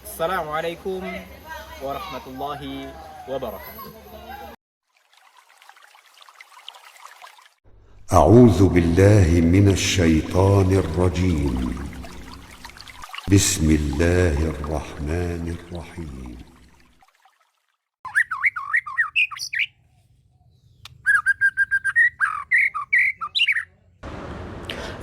Assalamualaikum warahmatullahi wabarakatuh. أعوذ بالله من الشيطان الرجيم. بسم الله الرحمن الرحيم.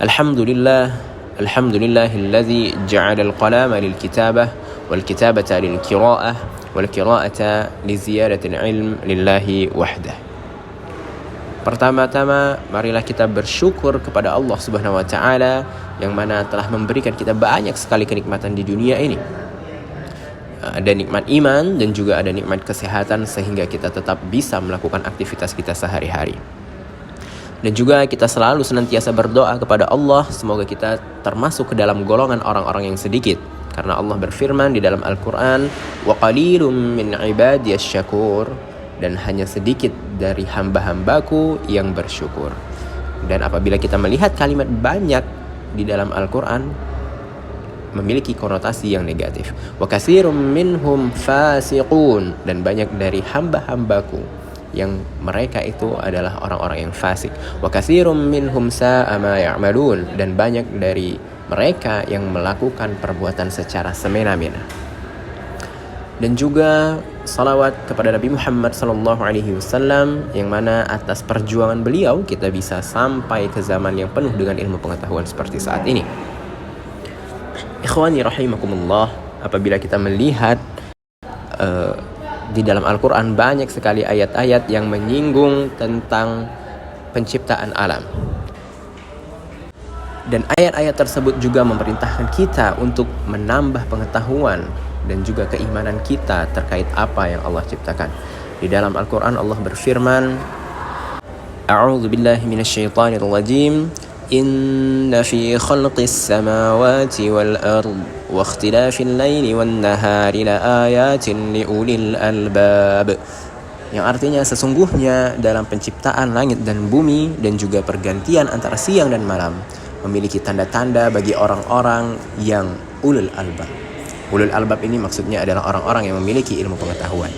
الحمد لله الذي جعل القلم للكتابة والكتابة للقراءة والقراءة لزيادة العلم لله وحده. Pertama-tama, marilah kita bersyukur kepada Allah Subhanahu wa taala yang mana telah memberikan kita banyak sekali kenikmatan di dunia ini. Ada nikmat iman dan juga ada nikmat kesehatan sehingga kita tetap bisa melakukan aktivitas kita sehari-hari. Dan juga kita selalu senantiasa berdoa kepada Allah semoga kita termasuk ke dalam golongan orang-orang yang sedikit. Karena Allah berfirman di dalam Al-Quran, وَقَلِيلٌ مِّنْ عِبَادِيَ الشَّكُورِ, dan hanya sedikit dari hamba-hambaku yang bersyukur. Dan apabila kita melihat kalimat banyak di dalam Al-Quran memiliki konotasi yang negatif. وَكَثِيرٌ مِّنْهُمْ فَاسِقُونَ, dan banyak dari hamba-hambaku yang mereka itu adalah orang-orang yang fasik. وَكَثِيرٌ مِّنْهُمْ سَاءَ مَا يَعْمَلُونَ, dan banyak dari mereka yang melakukan perbuatan secara semena-mena. Dan juga salawat kepada Nabi Muhammad SAW yang mana atas perjuangan beliau kita bisa sampai ke zaman yang penuh dengan ilmu pengetahuan seperti saat ini. Ikhwani rahimakumullah, apabila kita melihat di dalam Al-Quran banyak sekali ayat-ayat yang menyinggung tentang penciptaan alam. Dan ayat-ayat tersebut juga memerintahkan kita untuk menambah pengetahuan dan juga keimanan kita terkait apa yang Allah ciptakan. Di dalam Al-Quran Allah berfirman, A'udzu billahi minasyaitonir rajim. Inna fi khalqis samawati wal ard wa ikhtilafil laili wan nahari laayatin liulil albab. Yang artinya sesungguhnya dalam penciptaan langit dan bumi dan juga pergantian antara siang dan malam memiliki tanda-tanda bagi orang-orang yang ulul albab. Ulul albab ini maksudnya adalah orang-orang yang memiliki ilmu pengetahuan.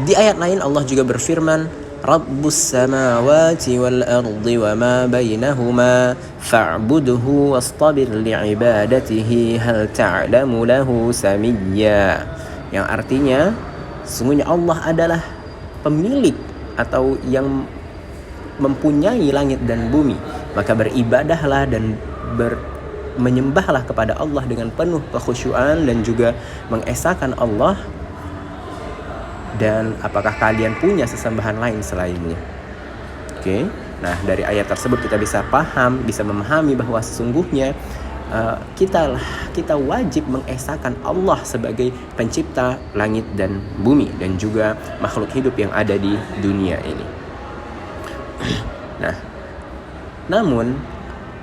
Di ayat lain Allah juga berfirman, Rabbus samawati wal ardi wa ma bainahuma fa'budhu wastabir li'ibadatihi hal ta'lamu lahu samiyya. Yang artinya sesungguhnya Allah adalah pemilik atau yang mempunyai langit dan bumi, maka beribadahlah dan menyembahlah kepada Allah dengan penuh kekhusyuan dan juga mengesahkan Allah. Dan apakah kalian punya sesembahan lain selainnya? Oke. Nah, dari ayat tersebut kita bisa paham, bisa memahami bahwa sesungguhnya kita wajib mengesahkan Allah sebagai pencipta langit dan bumi dan juga makhluk hidup yang ada di dunia ini. Nah, namun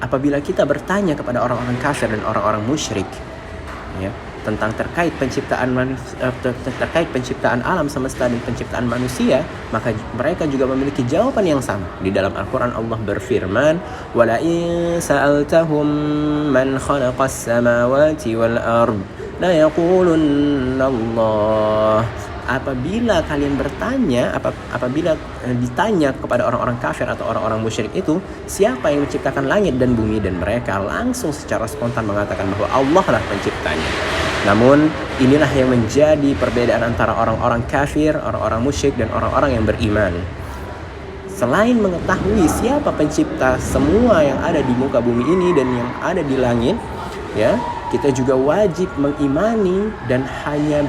apabila kita bertanya kepada orang-orang kafir dan orang-orang musyrik ya, tentang terkait penciptaan alam semesta dan penciptaan manusia, maka mereka juga memiliki jawaban yang sama. Di dalam Al-Quran Allah berfirman, wala in sa'altahum man khalaqas samawati wal ard la yaqulunna Allah. Apabila kalian bertanya, apabila ditanya kepada orang-orang kafir atau orang-orang musyrik itu, siapa yang menciptakan langit dan bumi, dan mereka langsung secara spontan mengatakan bahwa Allah lah penciptanya. Namun inilah yang menjadi perbedaan antara orang-orang kafir, orang-orang musyrik dan orang-orang yang beriman. Selain mengetahui siapa pencipta semua yang ada di muka bumi ini dan yang ada di langit, ya, kita juga wajib mengimani dan hanya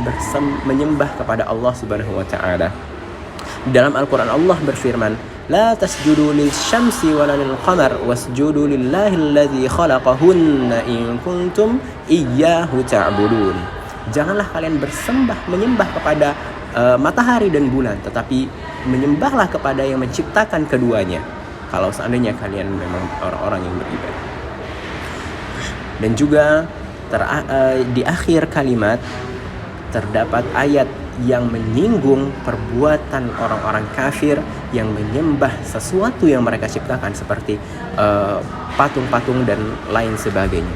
menyembah kepada Allah Subhanahu wa taala. Dalam Al-Quran Allah berfirman, La tasjudu lil syamsi wala lil qamar wasjudu lillahi alladhi khalaqahunna in kuntum iyyahu ta'budun. Janganlah kalian menyembah kepada matahari dan bulan, tetapi menyembahlah kepada yang menciptakan keduanya kalau seandainya kalian memang orang-orang yang beribadah. Dan juga di akhir kalimat terdapat ayat yang menyinggung perbuatan orang-orang kafir yang menyembah sesuatu yang mereka ciptakan seperti patung-patung dan lain sebagainya.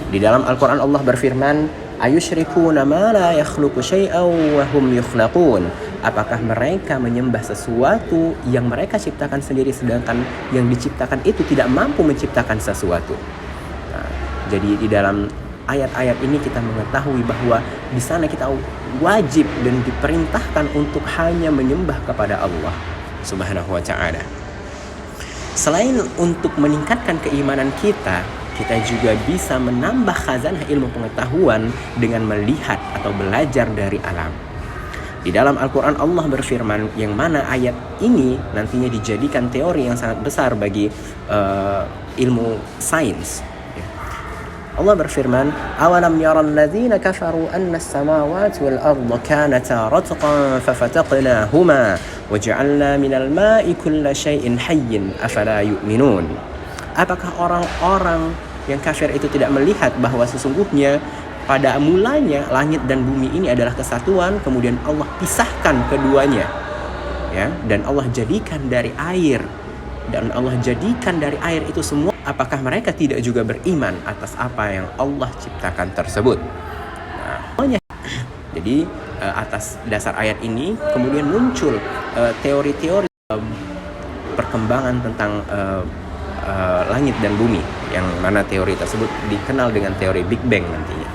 Di dalam Al-Quran Allah berfirman, ayusyrikuna ma la yakhluqu syai'aw wa hum yukhlaqun. Apakah mereka menyembah sesuatu yang mereka ciptakan sendiri sedangkan yang diciptakan itu tidak mampu menciptakan sesuatu. Nah, jadi di dalam ayat-ayat ini kita mengetahui bahwa di sana kita wajib dan diperintahkan untuk hanya menyembah kepada Allah Subhanahu wa ta'ala. Selain untuk meningkatkan keimanan kita juga bisa menambah khazanah ilmu pengetahuan dengan melihat atau belajar dari alam. Di dalam Al-Quran Allah berfirman, yang mana ayat ini nantinya dijadikan teori yang sangat besar bagi ilmu sains. Allah berfirman, awalam yaral ladzina kafaru anna as-samawati wal arda kanata ratqan fafataqnahuma waja'alna minal ma'i kulla syai'in hayyin afala yu'minun. Apakah orang-orang yang kafir itu tidak melihat bahwa sesungguhnya pada mulanya langit dan bumi ini adalah kesatuan, kemudian Allah pisahkan keduanya, ya, dan Allah jadikan dari air, dan Allah jadikan dari air itu semua. Apakah mereka tidak juga beriman atas apa yang Allah ciptakan tersebut? Nah, jadi atas dasar ayat ini kemudian muncul teori-teori perkembangan tentang langit dan bumi, yang mana teori tersebut dikenal dengan teori Big Bang nantinya.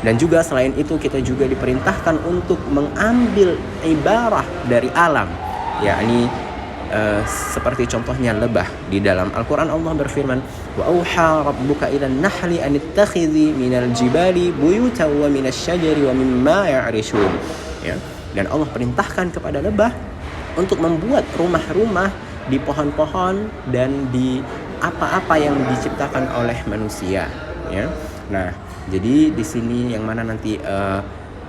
Dan juga selain itu kita juga diperintahkan untuk mengambil ibarah dari alam, yakni seperti contohnya lebah. Di dalam Al-Quran Allah berfirman, wa auha rabbuka ilan nahli an ittakhidhi minal jibali buyutan wa minas syajari wa mimma ya'rishun, ya. Dan Allah perintahkan kepada lebah untuk membuat rumah-rumah di pohon-pohon dan di apa-apa yang diciptakan oleh manusia, ya. Nah, jadi di sini yang mana nanti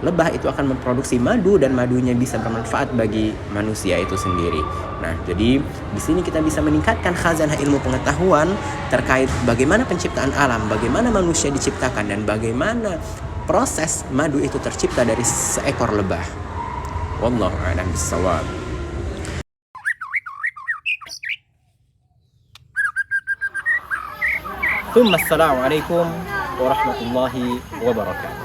lebah itu akan memproduksi madu dan madunya bisa bermanfaat bagi manusia itu sendiri. Nah, jadi di sini kita bisa meningkatkan khazanah ilmu pengetahuan terkait bagaimana penciptaan alam, bagaimana manusia diciptakan, dan bagaimana proses madu itu tercipta dari seekor lebah. Wallahu a'lam bishawab. ثم السلام عليكم ورحمة الله وبركاته.